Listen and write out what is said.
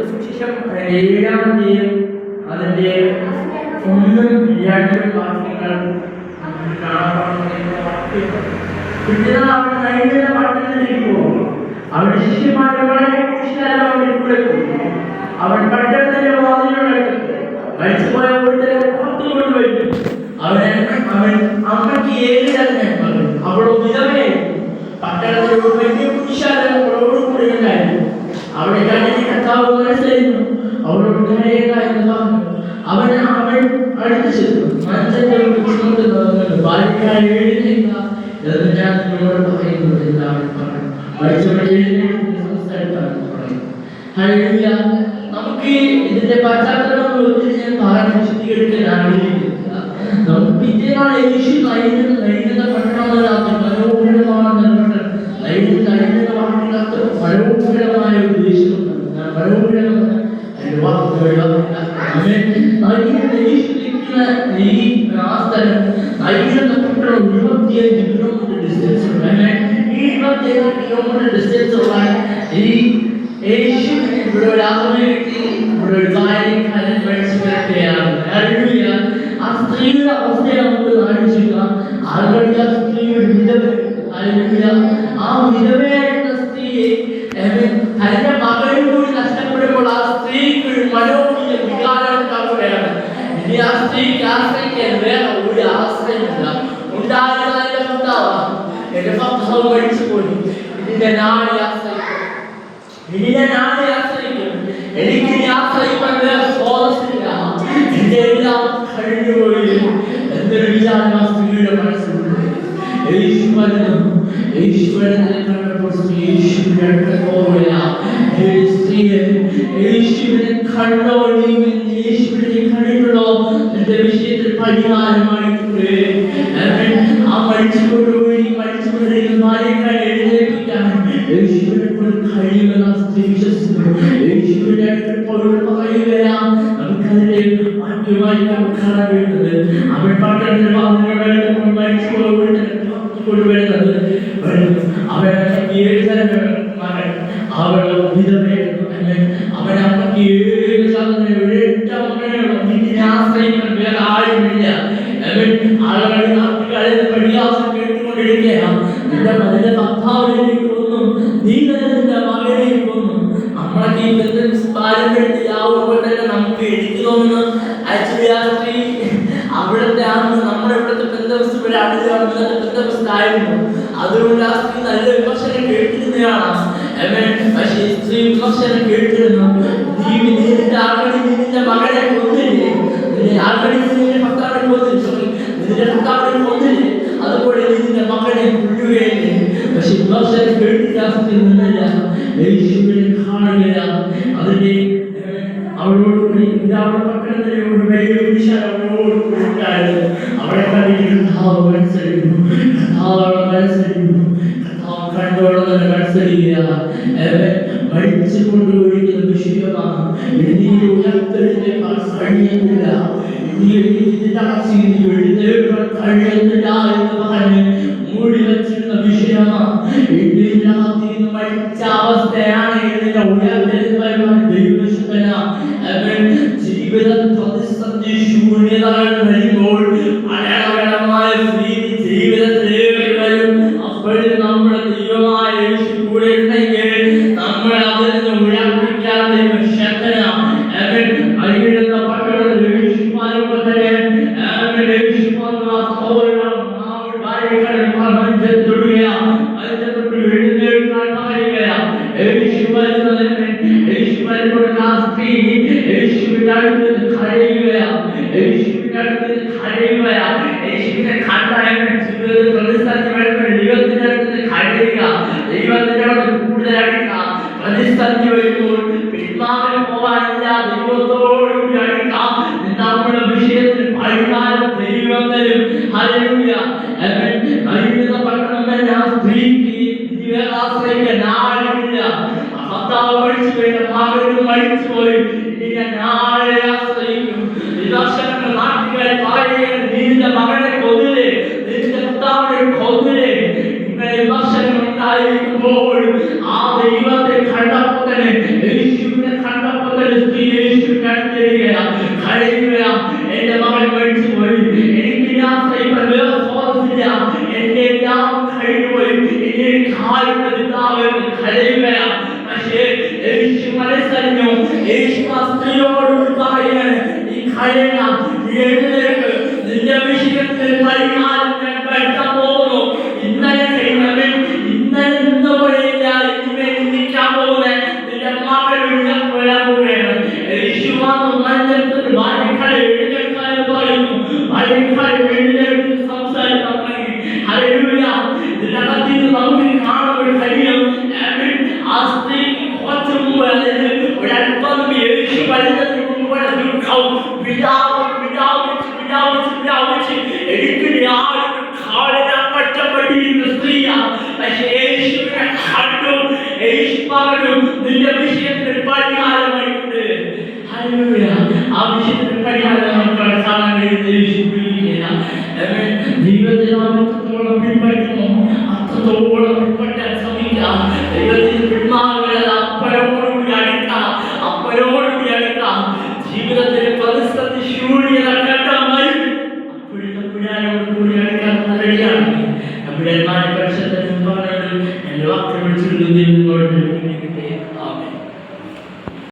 സുവിശേഷം 7-ാം അധ്യായം അതിന്റെ 1-2 വാക്യങ്ങൾ പട്ടണത്തിലേക്ക് പോകും. അവരുടെ ശിഷ്യന്മാരെ വളരെ കൂടെ പോകും. അവൻ പട്ടണത്തിന്റെ വാതിലുകളെ മരിച്ചുപോയ പുറത്തുകൊണ്ട് വരും. അവൻ അമ്മയ്ക്ക് 7 ജനങ്ങൾ, അവളോ വിധവയായിരുന്നു. പട്ടണത്തിൽ ഒരു വലിയ പുരുഷാരോടുകൂടി ഉണ്ടായിരുന്നു. അവിടെ കണ്ടിട്ട് കർത്താവ് മനസ്സിലായിരുന്നു. അവളോട് കാര്യമെന്ന് പറഞ്ഞു. അവൻ അടുത്ത് ചെന്നു. മനുഷ്യന്റെ ബാല്യക്കാരെ എഴുന്നേൽക്ക എന്ന് ഞാൻ നിങ്ങളോട് പറയുന്നു എന്ന് അവൻ പറഞ്ഞു. മരിച്ചവരെ എഴുന്നേൽക്കുന്ന സംസാരിക്കാൻ പറയുന്നു. ഹല്ലേലൂയ. നമുക്ക് ഇതിന്റെ പശ്ചാത്തലം ഞാൻ പറഞ്ഞു വിശദീകരിക്കാൻ ആഗ്രഹിക്കുന്നില്ല. നമുക്ക് പിറ്റേന്നാൾ യേശു നയിക്കുന്ന പട്ടണമല്ലാത്ത മനോഹരമാണ് നയിക്കുന്ന വാക്കിനകത്ത് മനോഹരമായ ഒരു ദേശമുണ്ട്. മനോഹരമായ ആ സ്ത്രീയുടെ അവസ്ഥയെ നമുക്ക് കാണിച്ചില്ല. ആളുകളുടെ ആ സ്ത്രീയുടെ ആ വിധവയായിട്ടുള്ള സ്ത്രീയെ തന്റെ മകനും കൂടി നഷ്ടപ്പെടുമ്പോൾ ആ സ്ത്രീക്ക് മനോഹര വികാരം ഉണ്ടാവുകയാണ്. ഇനി ആ സ്ത്രീക്ക് ആശ്രയിക്കാൻ വേറെ ഒരു ആശ്രയമില്ല. ഉണ്ടാവാം എന്റെ ഭർത്താവ് മരിച്ചുപോയി, ഇതിന്റെ നാളെ ആശ്രയിക്കും, എനിക്ക് ആശ്രയിക്കാൻ വേറെ സ്രോതസ്സില്ല, എന്റെ എല്ലാം കഴിഞ്ഞുപോയി എന്നൊരു വിചാരം ആ സ്ത്രീയുടെ മനസ്സിലുണ്ട്. യേശുവിനെ കണ്ടപ്പോൾ യേശുവിനെ കണ്ടോ? യേശുവിനെ കണ്ടിട്ടുള്ളോ? എന്റെ വിഷയത്തിൽ പരിഹാരമായിട്ടുണ്ട്. ആ മരിച്ചുകൊണ്ടിരിക്കുന്ന ഭാര്യക്കാരെ എഴുന്നേൽപ്പിക്കാൻ യേശുവിനെ കൊണ്ട് കഴിയുമെന്ന് ആ സ്ത്രീ വിശ്വസിക്കുന്നു. യേശുവിന്റെ അടുത്തപ്പോൾ പറയുകയാ, നമുക്കതിനെ മാറ്റമായി നമുക്ക് കാണാൻ വേണ്ടത്. അവൻ പട്ടണത്തിൽ കൊണ്ടുവരുന്നത് അവരുടെ 7 ജനങ്ങൾ മകൻ, അവരുടെ വിധവയായിരുന്നു. അവൻ അമ്മയ്ക്ക് 7 മകനുള്ളൂ. ഇതിനെ ആശ്രയിക്കാൻ വേറെ ആരുമില്ല. ആളുകൾ പരിഹാസം കേട്ടുകൊണ്ടിരിക്കുകയാണ്. നിന്റെ ഭർത്താവിനെ കൊന്നു, നീ തന്നെ നിന്റെ മകനെ കൊന്നു. നമ്മളൊക്കെ ഈ പാരമ്പര്യത്തിലാവുമ്പോൾ തന്നെ നമുക്ക് എനിക്ക് തോന്നുന്നു ആക്ച്വലി ആ സ്ത്രീ അവിടുത്തെ നമ്മുടെ ഇവിടുത്തെ ബന്ധവസ്തുക്കളെ ബന്ധവസ്ഥായിരുന്നു. അതുകൊണ്ട് ആ സ്ത്രീ നല്ല വിമർശനം കേട്ടിരുന്നതാണ്. പക്ഷേ ഈ സ്ത്രീ വിമർശനം കേട്ടിരുന്നു. നിന്റെ ആൾക്കാരി നിന്റെ മകനെ കൊന്നില്ലേ, നിന്റെ ആൾക്കാരി നിന്റെ ഭർത്താവിനെ കൊന്നില്ലേ, നിന്റെ ഭർത്താവിനെ കൊന്നില്ലേ, അതുപോലെ നിന്റെ മകനെ കൊല്ലുകയില്ലേ. പക്ഷെ വിമർശനം കേട്ടിട്ട് ആ സ്ത്രീ നിന്നില്ല, യേശുവിനെ കാണുകയാണ്. അതിന്റെ അവളോടുകൂടി അവളുടെ പട്ടണത്തിലെ ഒരു വലിയ അവളോടുകൂടി ഉണ്ടായിരുന്നു. അവളെ കണ്ടിട്ട് കർത്താവ് മത്സരിക്കുന്നു, കർത്താവ് കണ്ടോളം തന്നെ മത്സരിക്കുക. മരിച്ചു കൊണ്ടുപോയിരിക്കുന്ന വിഷയമാണ്. ഇതിനെ ഉയർത്തെഴുന്നേൽക്കാൻ കഴിയുന്നില്ല, എഴുന്നേൽക്കാൻ കഴിയുന്നില്ല എന്ന് പറഞ്ഞ് മൂടി വച്ചിരുന്ന വിഷയമാണ്. ഇതിനകത്ത് മരിച്ച അവസ്ഥയാണ് ഇതിന്റെ ഉയർത്തെഴുന്നേൽക്കാൻ ദൈവശക്തന. ജീവിതം പ്രതിസന്ധി ശൂന്യതകൾ വരുമ്പോൾ അടയാളമായ ജീവിതത്തിലേക്ക് വരും. അപ്പോൾ നമ്മുടെ ദൈവമായ യേശു കൂടെ ഉണ്ടെങ്കിൽ നമ്മൾ അതിൽ നിന്ന് ഉയർപ്പിക്കാൻ ദൈവശക്തന. അഴിയുന്ന പട്ടണത്തിൽ യേശുമാരുമ്പോൾ തന്നെ പ്രതിസന്ധി വരുമ്പോൾ പിന്മാറി പോകാനില്ല, ദൈവത്തോടുകൂടി അടുക്കാം. നമ്മുടെ വിഷയത്തിന് പരിഹാരം ദൈവം തരും. ഹല്ലേലൂയ. ആ സ്ത്രീക്ക് ആശ്രയിക്കാൻ ആരുമില്ല. ഭർത്താവ് മരിച്ചുപോയി, മകനും മരിച്ചുപോയി, ഇനി നാളെ ആശ്രയിക്കും. വിമർശനങ്ങൾ നാട്ടുകാരെ പറയുകയാണ്, നിന്റെ മകനെ കൊന്നില്ലേ, നിന്റെ ഭർത്താവിനെ കൊന്നില്ലേ. ഇങ്ങനെ വിമർശനങ്ങൾ ഉണ്ടായിരിക്കുമ്പോൾ ആ ദൈവത്തെ കണ്ടപ്പോൾ തന്നെ, യേശുവിനെ കണ്ടപ്പോൾ യേശു മനസ്സറിഞ്ഞു. യേശു ആ സ്ത്രീയോട് പറയാണ്, നീ കരയണ്ട, നീ എഴുന്നേൽക്ക്, നിന്റെ വിഷയത്തിൽ പരിഹാരം ഞാൻ വരുത്താൻ പോകുന്നു. ഇന്നലെ കഴിഞ്ഞവൻ ഇന്നലെ നിന്നപോലെയില്ല, ഇനിമേൽ നിൽക്കാൻ പോകുന്നത് നിന്റെ മകൾ വരാൻ പോവുകയാണ്. യേശു വന്നു മഞ്ഞത്തിൽ ഭാര്യക്കാരെ എഴുന്നേൽക്കാൻ പറയുന്നു. ഭാര്യക്കാരെ എഴുന്നേൽക്ക് സംസാരിക്കാൻ തുടങ്ങി. ഹല്ലേലൂയ. ഇതിനകത്ത് ഇത് നമുക്ക് കാണാൻ കഴിയും. ആ സ്ത്രീ കുറച്ച് മുമ്പ് ഒരല്പം യേശു വരുന്നതിന് മുമ്പ് എനിക്ക് ആരും കാണാൻ പറ്റപ്പെട്ടിരുന്ന സ്ത്രീയാണ്. പക്ഷെ യേശുവിനെ കണ്ടു. യേശു പറഞ്ഞു, നിന്റെ വിഷയത്തിന് പരിഹാരമായിട്ടുണ്ട്. ഹല്ലേലൂയ. ആ വിഷയത്തിന് പരിഹാരം നമുക്ക് കാണാൻ കഴിയുന്ന യേശു ദൈവത്തെ അത്രത്തോളം പിൻപറ്റുന്നു, അത്രത്തോളം പിൻപറ്റാൻ ശ്രമിക്കാം. ദൈവത്തിന് പിന്മാറുന്നത് അപ്പനോടുകൂടി അടുക്കാം, അപ്പനോടുകൂടി അടുക്കാം. ജീവിതത്തിന് പ്രതിസന്ധി ശൂന്യത കണ്ടാൽ അപ്പോഴോടുകൂടി അടുക്കാൻ റെഡിയാണ്.